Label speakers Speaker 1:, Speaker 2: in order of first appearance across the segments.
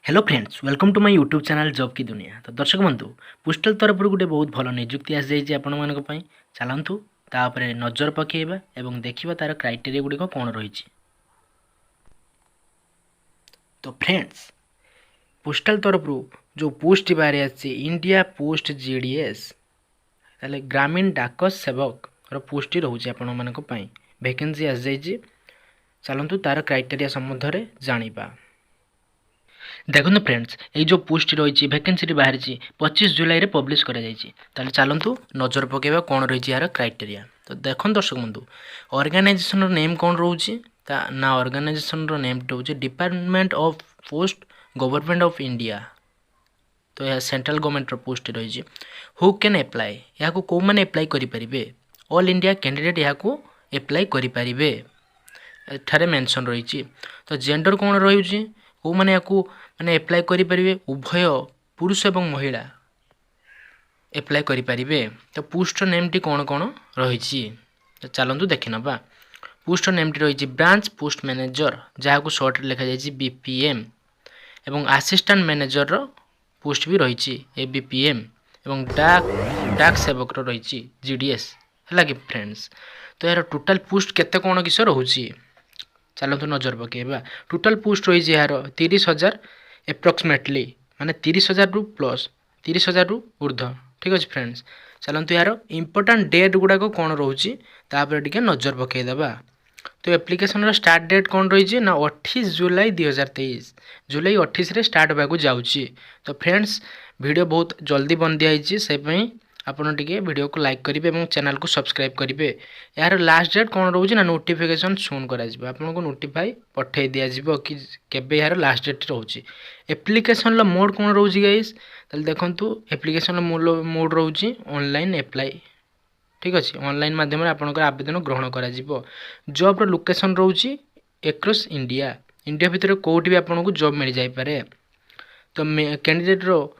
Speaker 1: Hello friends, welcome to my YouTube channel job की दुनिया। तो दर्शक बंधु, पोस्टल तरफ गोटे बहुत भल निजुक्ति आसी जाइए आपण मानक पई। चलतु तापरे नजर पकेइबा एवं देखिबा तार क्राइटेरिया गुडी कोन रहिछि। तो फ्रेंड्स, पोस्टल तरफ जो पोस्ट बारे आछि इंडिया पोस्ट जीडीएस ताले ग्रामीण डाक सेवक रो पोस्ट रहउछि आपण मानक पई। वैकेंसी आसी जाइए। चलतु तार क्राइटेरिया संबंध में जानिबा। देखो फ्रेंड्स, ये जो पोस्ट रही वैकेंसी बाहर 25 जुलाई पब्लिश कर चलतु नजर पकेबा कौन रही यार क्राइटेरिया। तो देखो दर्शक बंधु, ऑर्गेनाइजेशन नेम कौन रोचे ना ऑर्गेनाइजेशन नेम रोचे department of post government of India. तो यह सेंट्रल गवर्नमेंट पोस्ट रही। हु कैन एप्लाई, यहाँ को मैंने एप्लाई करें? ऑल इंडिया कैंडिडेट यहाँ को एप्लाई करें एठारे मेंशन रही। तो जेंडर कौन रही को मैंने मैंने एप्लाई करें? उभय पुरुष एवं महिला एप्लाई करें। तो पोस्ट नेम टी कौन कौन रही? तो चलतु देखि नबा। पोस्ट नेम टी रही ब्रांच पोस्ट मैनेजर, जहाँ को शॉर्ट लिखा जाए बीपीएम, एवं असिस्टेंट मैनेजर रो पोस्ट भी रही एबीपीएम, एवं डाक सेवक रो रही जीडीएस है कि फ्रेंड्स। तो यार टोटाल पोस्ट केते कौन किस रोचे चलतु नजर पकेबा। टोटाल पोस्ट रही यार 30,000 एप्रोक्सीमेटली, माने 30,000 रु प्लस 30,000 रु ऊर्ध। ठीक अच्छे फ्रेंड्स, चलतु यार इंपोर्टाट डेट गुड़ाक कौन रोचे टे नजर पकईदेवा। तो एप्लिकेशन स्टार्ट डेट कौन रही ना 28 जुलाई 2023, जुलाई 28 रे स्टार्ट होगा जाऊँगी। तो फ्रेंड्स, वीडियो बहुत जल्दी बन दिखाई से आपन टिके वीडियो को लाइक करेंगे और चैनल को सब्सक्राइब करेंगे। यार लास्ट डेट कौन रोचे ना नोटिफिकेशन सुन कर आपन को नोटिफाई पठे दिज्व कि केबे यार लास्ट डेट रोचे। एप्लिकेशन मोड कौन रोचे गाइस? ताले देखंतु एप्लिकेशन मोड रोचे ऑनलाइन एप्लाई। ठीक अच्छे, ऑनलाइन माध्यम आपंकर आवेदन ग्रहण करा। जॉब लोकेशन रोचे एक्रॉस इंडिया, इंडिया भितर कोठी भी आपन को जॉब मिल जाई पारे। तो कैंडिडेट रो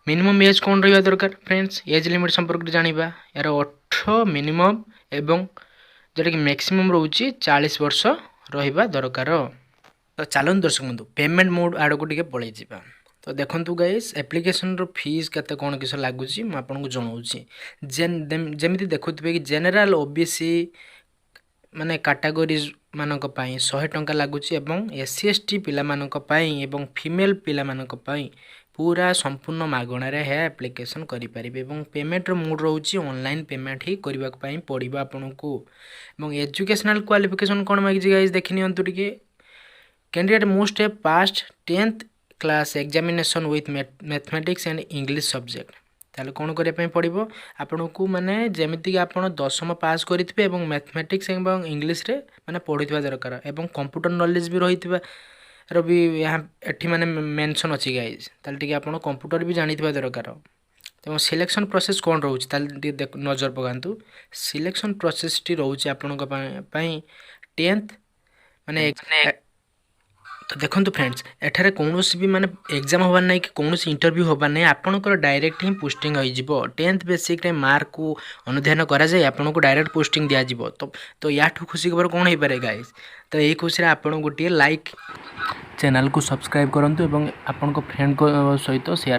Speaker 1: मिनिमम एज कौन रहा दरकार फ्रेंड्स? एज लिमिट संपर्क में जानिबा। यार 18 मिनिमम एवं जोटा कि मैक्सिमम रोचे 40 वर्ष रहिबा दरकार। तो चलन दर्शक बंधु, पेमेंट मोड आड़ को टिके पळै जिबा। तो देखंतु गाइस, एप्लिकेशन रो फीस केते कोन किस लागुची म आपन को जणाउची। जेमिति देखुतबे कि जनरल ओबीसी माने कैटेगरीज मानक पई 100 टंका लागुची, एवं एससी एसटी पिला मानक पई एवं फीमेल पिला मानक पई पूरा संपूर्ण मागणार है एप्लिकेशन करें। पेमेंट मोड रोचे ऑनलाइन पेमेंट ही करने पड़ो आपन को। एजुकेशनल क्वालिफिकेशन कौन मांगी गाइस देखि नियंतु टिके। Candidate most have past 10th class examination with mathematics and English subject. ताले कौन करने पड़ो आपन को, माने जेमिति आप 10वीं पास करेंगे और मैथमेटिक्स एवं इंग्लिश रे माने पढ़ा दरकार, एवं कंप्यूटर नॉलेज भी रही भी यहाँ एठी माने मेंशन अच्छी गाइज। ताले टिके आपण कंप्यूटर भी जानी दरकार। तो सिलेक्शन प्रोसेस कौन रोचे ताले नजर पकातु। सिलेक्शन प्रोसेस टी रोचे आपण 10th माने। तो देखंतु फ्रेंड्स, एठारे कौनसी भी माने एग्जाम होबार नहीं कि कौनसी इंटरव्यू होबार नहीं, आपनकर डायरेक्ट ही पोस्टिंग हो जिवो। 10th बेसिक रे मार्क को अनुध्यान करा जाए, आपन को डायरेक्ट पोस्टिंग दिया जिवो। तो याठू खुशी खबर कौन हो पारे गाइस? तो यही खुशी आपन गोटे लाइक चैनल को सब्सक्राइब करंतु एवं आपन को फ्रेंड को सहित शेयर